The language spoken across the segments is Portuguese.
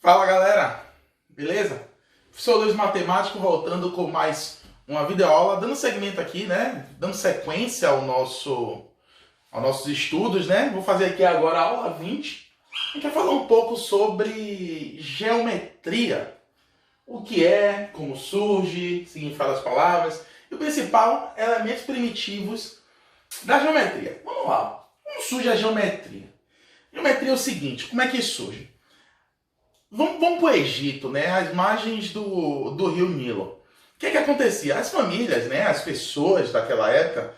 Fala galera, beleza? Professor Luiz Matemático voltando com mais uma videoaula, dando segmento aqui, né? Dando sequência aos nossos estudos, né? Vou fazer aqui agora a aula 20. A gente vai falar um pouco sobre geometria. O que é, como surge, significado das palavras e o principal, elementos primitivos da geometria. Vamos lá. Como surge a geometria? Geometria é o seguinte, como é que surge? Vamos para o Egito, né? As margens do rio Nilo. O que acontecia? As famílias, né? As pessoas daquela época,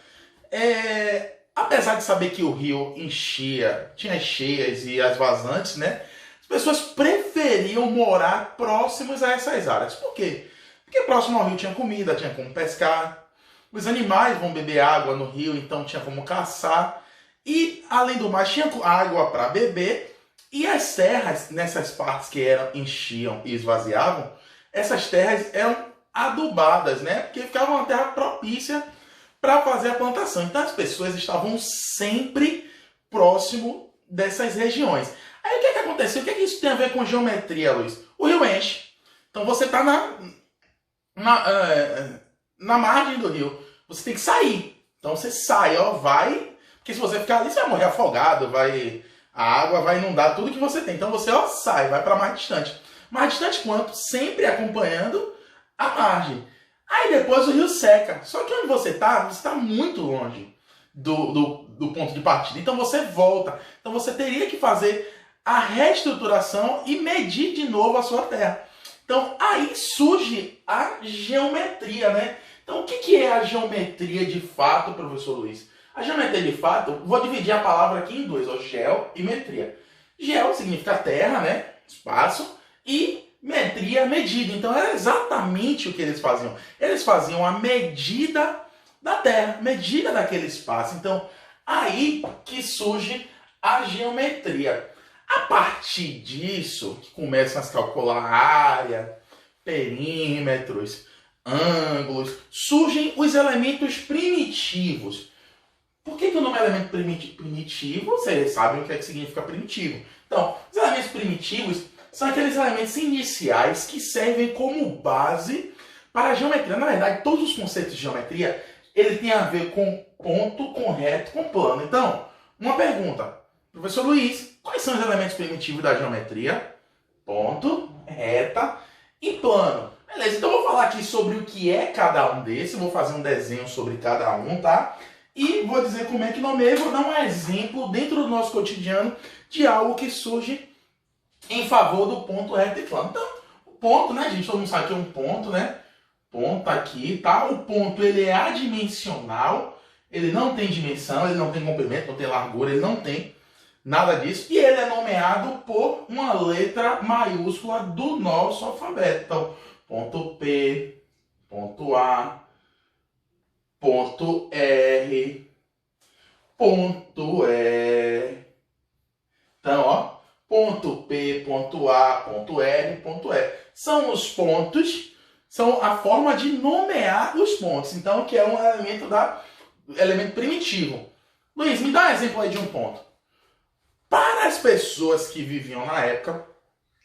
apesar de saber que o rio enchia, tinha as cheias e as vazantes, né? As pessoas preferiam morar próximos a essas áreas. Por quê? Porque próximo ao rio tinha comida, tinha como pescar. Os animais vão beber água no rio, então tinha como caçar. E, além do mais, tinha água para beber. E as terras, nessas partes que enchiam e esvaziavam, essas terras eram adubadas, né? Porque ficava uma terra propícia para fazer a plantação. Então as pessoas estavam sempre próximo dessas regiões. Aí o que aconteceu? O que isso tem a ver com geometria, Luiz? O rio enche. Então você está na margem do rio. Você tem que sair. Então você sai, vai. Porque se você ficar ali, você vai morrer afogado, a água vai inundar tudo que você tem. Então você sai, vai para mais distante. Mais distante quanto? Sempre acompanhando a margem. Aí depois o rio seca. Só que onde você está muito longe do ponto de partida. Então você volta. Então você teria que fazer a reestruturação e medir de novo a sua terra. Então aí surge a geometria, né? Então o que é a geometria de fato, professor Luiz? A geometria de fato, vou dividir a palavra aqui em dois, geo e metria. Geo significa terra, né? Espaço. E metria, medida. Então era exatamente o que eles faziam. Eles faziam a medida da terra, medida daquele espaço. Então aí que surge a geometria. A partir disso, que começam a se calcular área, perímetros, ângulos, surgem os elementos primitivos. Por que o nome é elemento primitivo? Vocês sabem o que significa primitivo. Então, os elementos primitivos são aqueles elementos iniciais que servem como base para a geometria. Na verdade, todos os conceitos de geometria, ele tem a ver com ponto, com reto, com plano. Então, uma pergunta. Professor Luiz, quais são os elementos primitivos da geometria? Ponto, reta e plano. Beleza, então eu vou falar aqui sobre o que é cada um desses. Vou fazer um desenho sobre cada um, tá? E vou dizer como é que nomeia, vou dar um exemplo dentro do nosso cotidiano de algo que surge em favor do ponto, reto e plano. Então, o ponto, né, gente? Todo mundo sabe que é um ponto, né? Ponto aqui, tá? O ponto, ele é adimensional, ele não tem dimensão, ele não tem comprimento, não tem largura, ele não tem nada disso. E ele é nomeado por uma letra maiúscula do nosso alfabeto. Então, ponto P, ponto A, ponto R, ponto E. Então, ó, ponto P, ponto A, ponto R, ponto E. São os pontos, são a forma de nomear os pontos. Então, que é um elemento primitivo. Luiz, me dá um exemplo aí de um ponto. Para as pessoas que viviam na época,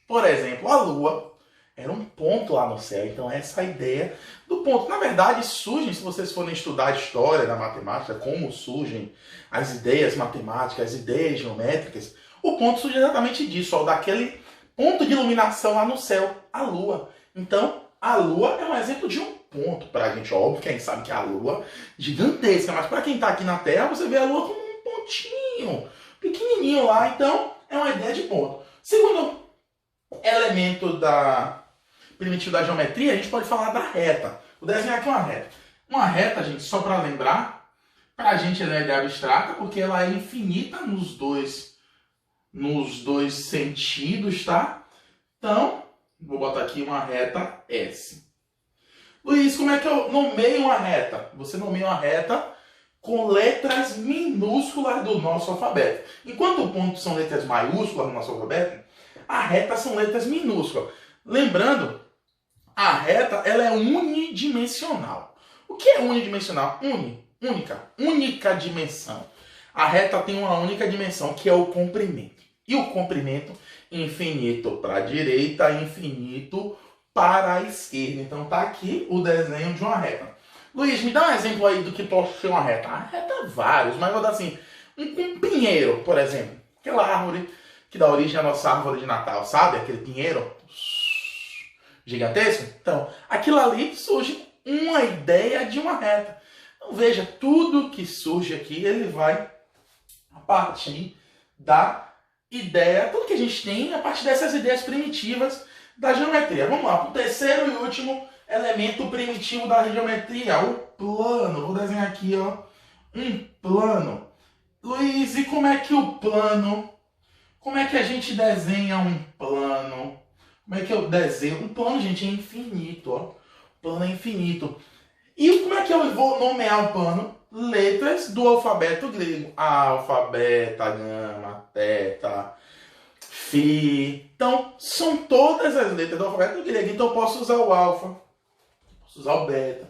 por exemplo, a Lua era um ponto lá no céu. Então essa é a ideia do ponto. Na verdade, surgem, se vocês forem estudar a história da matemática, como surgem as ideias matemáticas, as ideias geométricas, o ponto surge exatamente disso, ó, daquele ponto de iluminação lá no céu, a Lua. Então, a Lua é um exemplo de um ponto para a gente. Óbvio que a gente sabe que a Lua é gigantesca, mas para quem está aqui na Terra, você vê a Lua como um pontinho, pequenininho lá. Então, é uma ideia de ponto. Segundo elemento primitivo da geometria, a gente pode falar da reta. Vou desenhar aqui uma reta. Uma reta, gente, só para lembrar, para a gente ela é ideia abstrata, porque ela é infinita nos dois sentidos, tá? Então, vou botar aqui uma reta S. Luiz, como é que eu nomeio uma reta? Você nomeia uma reta com letras minúsculas do nosso alfabeto. Enquanto o ponto são letras maiúsculas no nosso alfabeto, a reta são letras minúsculas. Lembrando, a reta ela é unidimensional. O que é unidimensional? Única dimensão. A reta tem uma única dimensão, que é o comprimento. E o comprimento, infinito para a direita, infinito para a esquerda. Então tá aqui o desenho de uma reta. Luiz, me dá um exemplo aí do que pode ser uma reta. A reta é vários, mas vou dar assim, um pinheiro, por exemplo. Aquela árvore que dá origem à nossa árvore de Natal, sabe? Aquele pinheiro gigantesco. Então, aquilo ali surge uma ideia de uma reta. Então veja, tudo que surge aqui, ele vai a partir da ideia, tudo que a gente tem a partir dessas ideias primitivas da geometria. Vamos lá, para o terceiro e último elemento primitivo da geometria, o plano. Vou desenhar aqui, ó, um plano. Luiz, e como é que o plano, como é que a gente desenha um plano? Como é que eu desenho? Um plano, gente, é infinito, ó. O plano é infinito. E como é que eu vou nomear o plano? Letras do alfabeto grego. Alfa, beta, gama, teta, fi. Então, são todas as letras do alfabeto grego. Então, eu posso usar o alfa, posso usar o beta,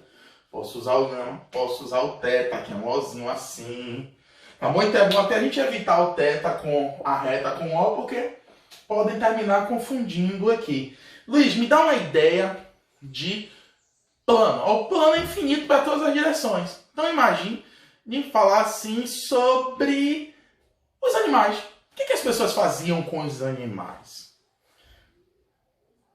posso usar o gama, posso usar o teta, que é um ozinho assim. Tá bom? Então, é bom até a gente evitar o teta com a reta com o, porque podem terminar confundindo aqui. Luiz, me dá uma ideia de plano. O plano é infinito para todas as direções. Então imagine falar assim sobre os animais. O que as pessoas faziam com os animais?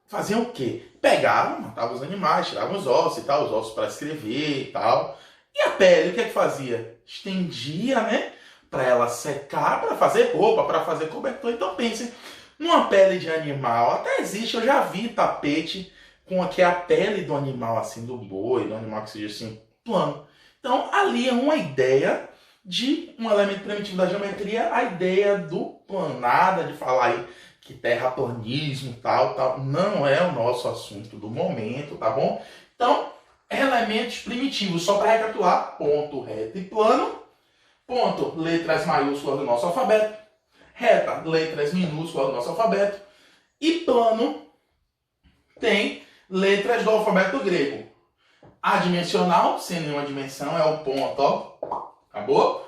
Faziam o quê? Pegavam, matavam os animais, tiravam os ossos e tal, os ossos para escrever e tal. E a pele, o que fazia? Estendia, né? Para ela secar, para fazer roupa, para fazer cobertor. Então pensem numa pele de animal. Até existe, eu já vi tapete com aqui a pele do animal, assim, do boi, do animal que seja assim, plano. Então, ali é uma ideia de um elemento primitivo da geometria, a ideia do plano. Nada de falar aí que terraplanismo, tal, não é o nosso assunto do momento, tá bom? Então, elementos primitivos, só para recapitular, ponto, reta e plano, ponto, letras maiúsculas do nosso alfabeto, reta, letras minúsculas do nosso alfabeto, e plano tem letras do alfabeto grego. Adimensional, sem nenhuma dimensão, é o ponto, ó. Acabou?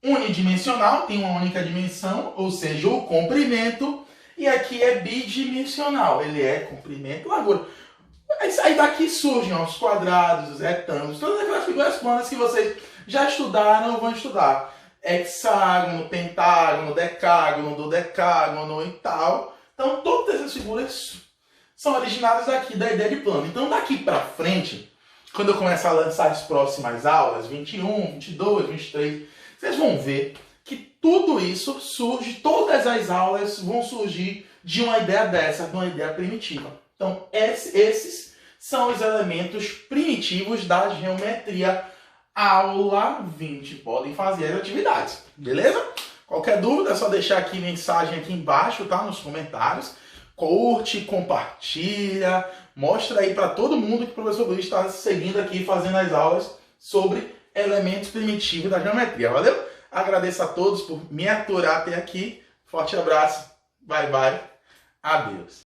Unidimensional, tem uma única dimensão, ou seja, o comprimento. E aqui é bidimensional, ele é comprimento e largura. Aí daqui surgem ó, os quadrados, os retângulos, todas aquelas figuras planas que vocês já estudaram ou vão estudar. Hexágono, pentágono, decágono, dodecágono e tal. Então, todas essas figuras são originadas aqui da ideia de plano. Então, daqui para frente, quando eu começar a lançar as próximas aulas, 21, 22, 23, vocês vão ver que tudo isso surge, todas as aulas vão surgir de uma ideia dessa, de uma ideia primitiva. Então, esses são os elementos primitivos da geometria. Aula 20. Podem fazer as atividades, beleza? Qualquer dúvida é só deixar aqui mensagem aqui embaixo, tá? Nos comentários. Curte, compartilha, mostra aí para todo mundo que o professor Luiz está seguindo aqui, fazendo as aulas sobre elementos primitivos da geometria. Valeu? Agradeço a todos por me aturar até aqui. Forte abraço. Bye, bye. Adeus.